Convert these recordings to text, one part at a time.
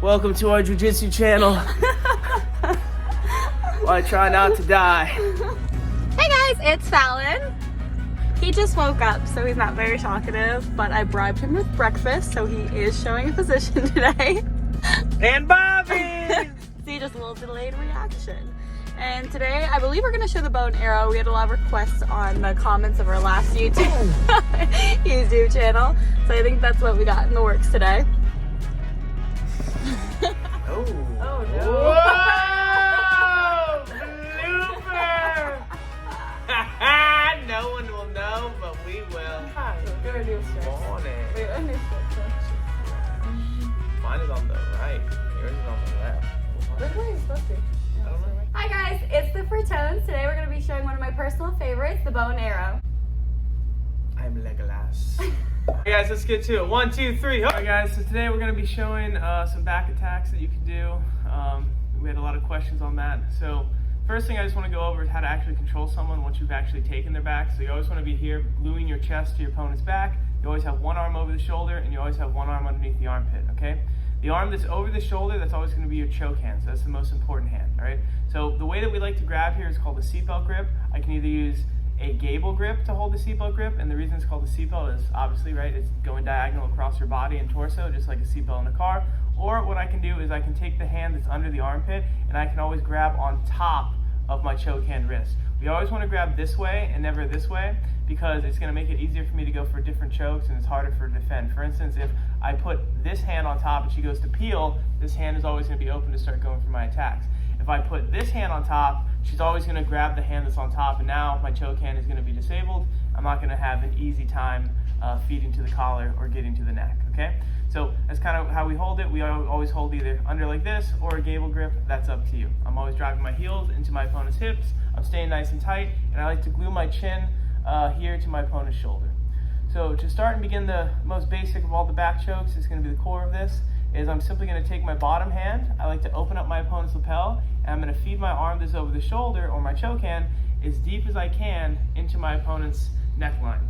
Welcome to our jiu-jitsu channel. I try not to die. Hey guys, it's Fallon. He just woke up, so he's not very talkative, but I bribed him with breakfast, so he is showing a position today. And Bobby! See, just a little delayed reaction. And today, I believe we're gonna show the bow and arrow. We had a lot of requests on the comments of our last YouTube channel, so I think that's what we got in the works today. Oh no. Whoa! Blooper! No one will know, but we will. Hi, you're a new Morning. Wait, a new Mine is on the right. Yours is on the left. Which way are you supposed to be? I don't know. Hi guys, it's the Fratones. Today we're going to be showing one of my personal favorites, the bow and arrow. I'm Legolas. Hey guys, let's get to it. 1, 2, 3. Alright guys, so today we're going to be showing some back attacks that you can do. We had a lot of questions on that. So first thing I just want to go over is how to actually control someone once you've actually taken their back. So you always want to be here gluing your chest to your opponent's back. You always have one arm over the shoulder and you always have one arm underneath the armpit, okay? The arm that's over the shoulder, that's always going to be your choke hand. So that's the most important hand, all right? So the way that we like to grab here is called the seatbelt grip. I can either use a gable grip to hold the seatbelt grip, and the reason it's called the seatbelt is obviously, right, it's going diagonal across your body and torso, just like a seatbelt in a car. Or what I can do is I can take the hand that's under the armpit, and I can always grab on top of my choke hand wrist. We always want to grab this way and never this way, because it's going to make it easier for me to go for different chokes, and it's harder for her to defend. For instance, if I put this hand on top and she goes to peel, this hand is always going to be open to start going for my attacks. If I put this hand on top, she's always going to grab the hand that's on top, and now my choke hand is going to be disabled. I'm not going to have an easy time feeding to the collar or getting to the neck, okay? So that's kind of how we hold it. We always hold either under like this or a gable grip. That's up to you. I'm always driving my heels into my opponent's hips. I'm staying nice and tight, and I like to glue my chin here to my opponent's shoulder. So to start and begin the most basic of all the back chokes, is going to be the core of this, is I'm simply going to take my bottom hand. I like to open up my opponent's lapel, and I'm going to feed my arm that's over the shoulder, or my choke hand, as deep as I can into my opponent's neckline.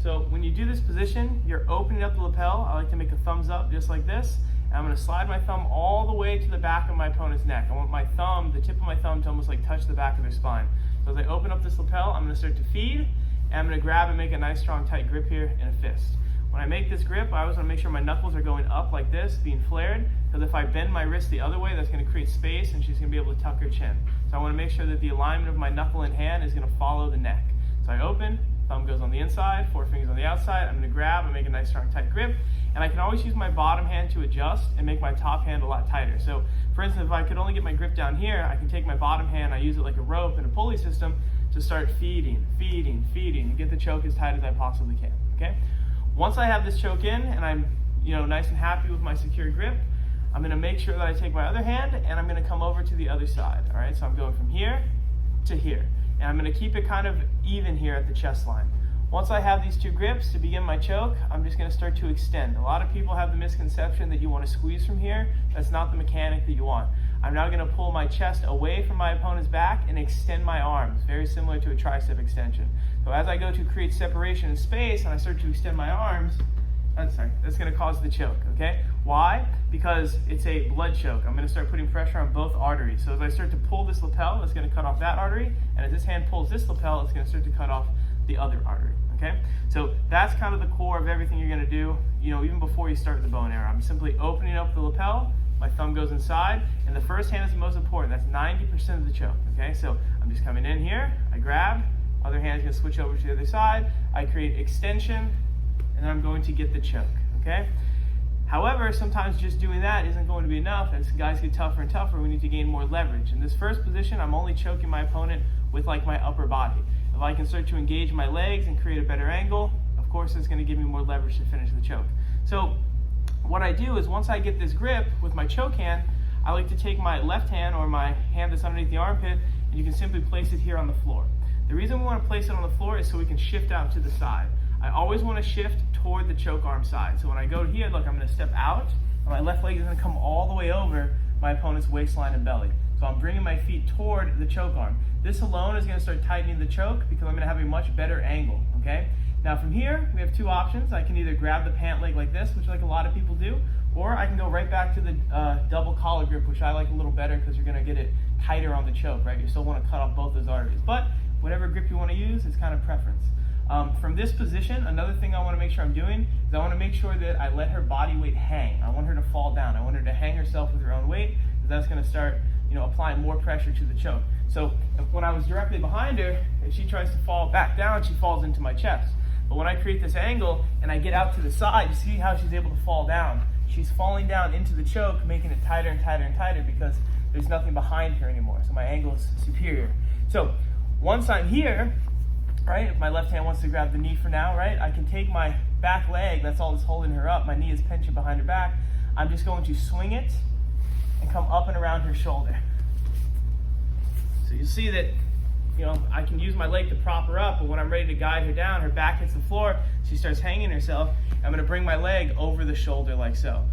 So when you do this position, you're opening up the lapel. I like to make a thumbs up just like this, and I'm going to slide my thumb all the way to the back of my opponent's neck. I want my thumb, the tip of my thumb, to almost like touch the back of their spine. So as I open up this lapel, I'm going to start to feed, and I'm going to grab and make a nice strong tight grip here in a fist. When I make this grip, I always want to make sure my knuckles are going up like this, being flared, because if I bend my wrist the other way, that's going to create space and she's going to be able to tuck her chin. So I want to make sure that the alignment of my knuckle and hand is going to follow the neck. So I open, thumb goes on the inside, four fingers on the outside. I'm going to grab and make a nice strong tight grip, and I can always use my bottom hand to adjust and make my top hand a lot tighter. So for instance, if I could only get my grip down here, I can take my bottom hand, I use it like a rope and a pulley system to start feeding, and get the choke as tight as I possibly can, okay? Once I have this choke in and I'm nice and happy with my secure grip, I'm going to make sure that I take my other hand and I'm going to come over to the other side. All right, so I'm going from here to here, and I'm going to keep it kind of even here at the chest line. Once I have these two grips to begin my choke, I'm just going to start to extend. A lot of people have the misconception that you want to squeeze from here. That's not the mechanic that you want. I'm now going to pull my chest away from my opponent's back and extend my arms, very similar to a tricep extension. So as I go to create separation in space and I start to extend my arms, that's going to cause the choke, okay? Why? Because it's a blood choke. I'm going to start putting pressure on both arteries. So as I start to pull this lapel, it's going to cut off that artery, and as this hand pulls this lapel, it's going to start to cut off the other artery, okay? So that's kind of the core of everything you're going to do, even before you start the bow and arrow. I'm simply opening up the lapel, my thumb goes inside, and the first hand is the most important. That's 90% of the choke, okay? So I'm just coming in here, I grab, other hand is going to switch over to the other side, I create extension, and then I'm going to get the choke, okay? However, sometimes just doing that isn't going to be enough. As guys get tougher and tougher, we need to gain more leverage. In this first position, I'm only choking my opponent with like my upper body. If I can start to engage my legs and create a better angle, of course it's going to give me more leverage to finish the choke. So what I do is once I get this grip with my choke hand, I like to take my left hand or my hand that's underneath the armpit, and you can simply place it here on the floor. The reason we want to place it on the floor is so we can shift out to the side. I always want to shift toward the choke arm side. So when I go here, look, I'm going to step out, and my left leg is going to come all the way over my opponent's waistline and belly. So I'm bringing my feet toward the choke arm. This alone is going to start tightening the choke because I'm going to have a much better angle, okay? Now from here, we have two options. I can either grab the pant leg like this, which like a lot of people do, Or I can go right back to the double collar grip, which I like a little better because you're gonna get it tighter on the choke, right? You still wanna cut off both those arteries. But whatever grip you wanna use, it's kind of preference. From this position, another thing I wanna make sure I'm doing is I wanna make sure that I let her body weight hang. I want her to fall down. I want her to hang herself with her own weight, because that's gonna start, applying more pressure to the choke. So when I was directly behind her, if she tries to fall back down, she falls into my chest. But when I create this angle and I get out to the side, you see how she's able to fall down. She's falling down into the choke, making it tighter and tighter and tighter because there's nothing behind her anymore. So my angle is superior. So once I'm here, right, if my left hand wants to grab the knee for now, right, I can take my back leg, that's all that's holding her up. My knee is pinching behind her back. I'm just going to swing it and come up and around her shoulder. So you'll see that, I can use my leg to prop her up, but when I'm ready to guide her down, her back hits the floor, she starts hanging herself. I'm gonna bring my leg over the shoulder like so.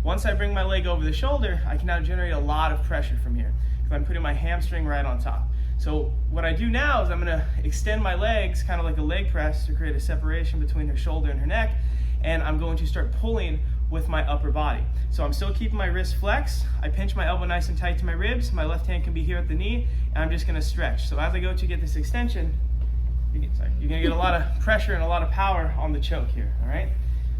Once I bring my leg over the shoulder, I can now generate a lot of pressure from here because I'm putting my hamstring right on top. So what I do now is I'm gonna extend my legs, kind of like a leg press, to create a separation between her shoulder and her neck, and I'm going to start pulling with my upper body. So I'm still keeping my wrist flexed. I pinch my elbow nice and tight to my ribs. My left hand can be here at the knee, and I'm just gonna stretch. So as I go to get this extension, you're gonna get a lot of pressure and a lot of power on the choke here, all right?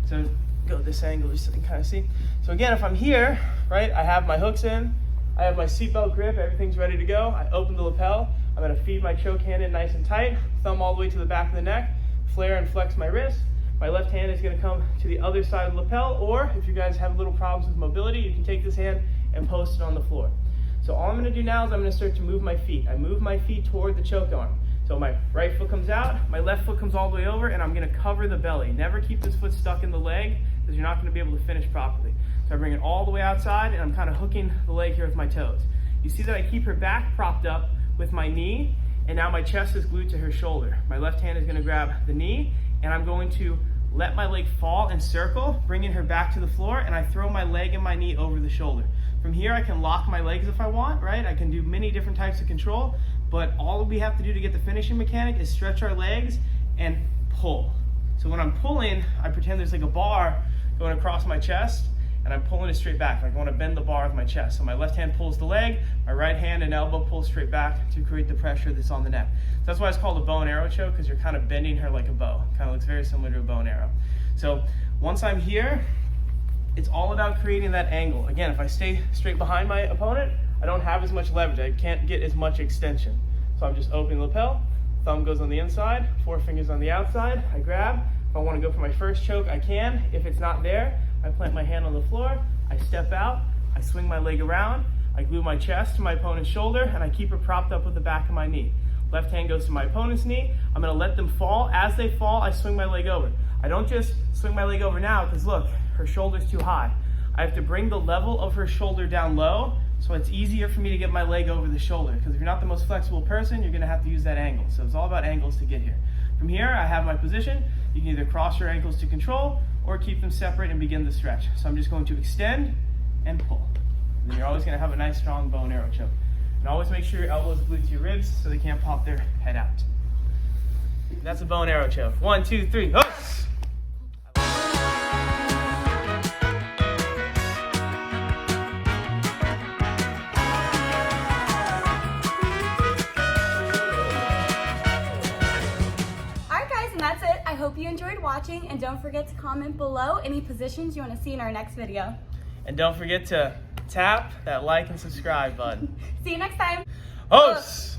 So go this angle just so you can kind of see. So again, if I'm here, right, I have my hooks in, I have my seatbelt grip, everything's ready to go. I open the lapel, I'm gonna feed my choke hand in nice and tight, thumb all the way to the back of the neck, flare and flex my wrist. My left hand is gonna come to the other side of the lapel, or if you guys have little problems with mobility, you can take this hand and post it on the floor. So all I'm gonna do now is I'm gonna start to move my feet. I move my feet toward the choke arm. So my right foot comes out, my left foot comes all the way over, and I'm gonna cover the belly. Never keep this foot stuck in the leg, because you're not gonna be able to finish properly. So I bring it all the way outside, and I'm kind of hooking the leg here with my toes. You see that I keep her back propped up with my knee, and now my chest is glued to her shoulder. My left hand is gonna grab the knee, and I'm going to let my leg fall and circle, bringing her back to the floor, and I throw my leg and my knee over the shoulder. From here, I can lock my legs if I want, right? I can do many different types of control, but all we have to do to get the finishing mechanic is stretch our legs and pull. So when I'm pulling, I pretend there's like a bar going across my chest, and I'm pulling it straight back. Like I want to bend the bar with my chest. So my left hand pulls the leg, my right hand and elbow pulls straight back to create the pressure that's on the neck. So that's why it's called a bow and arrow choke, because you're kind of bending her like a bow. Kind of looks very similar to a bow and arrow. So once I'm here, it's all about creating that angle. Again, if I stay straight behind my opponent, I don't have as much leverage. I can't get as much extension. So I'm just opening the lapel, thumb goes on the inside, four fingers on the outside, I grab. If I want to go for my first choke, I can. If it's not there, I plant my hand on the floor, I step out, I swing my leg around, I glue my chest to my opponent's shoulder, and I keep her propped up with the back of my knee. Left hand goes to my opponent's knee, I'm gonna let them fall. As they fall, I swing my leg over. I don't just swing my leg over now, because look, her shoulder's too high. I have to bring the level of her shoulder down low, so it's easier for me to get my leg over the shoulder, because if you're not the most flexible person, you're gonna have to use that angle. So it's all about angles to get here. From here, I have my position. You can either cross your ankles to control, or keep them separate and begin the stretch. So I'm just going to extend and pull. And then you're always gonna have a nice strong bow and arrow choke. And always make sure your elbows are glued to your ribs so they can't pop their head out. That's a bow and arrow choke. 1, 2, 3, hooks! That's it. I hope you enjoyed watching, and don't forget to comment below any positions you want to see in our next video. And don't forget to tap that like and subscribe button. See you next time. Hosts!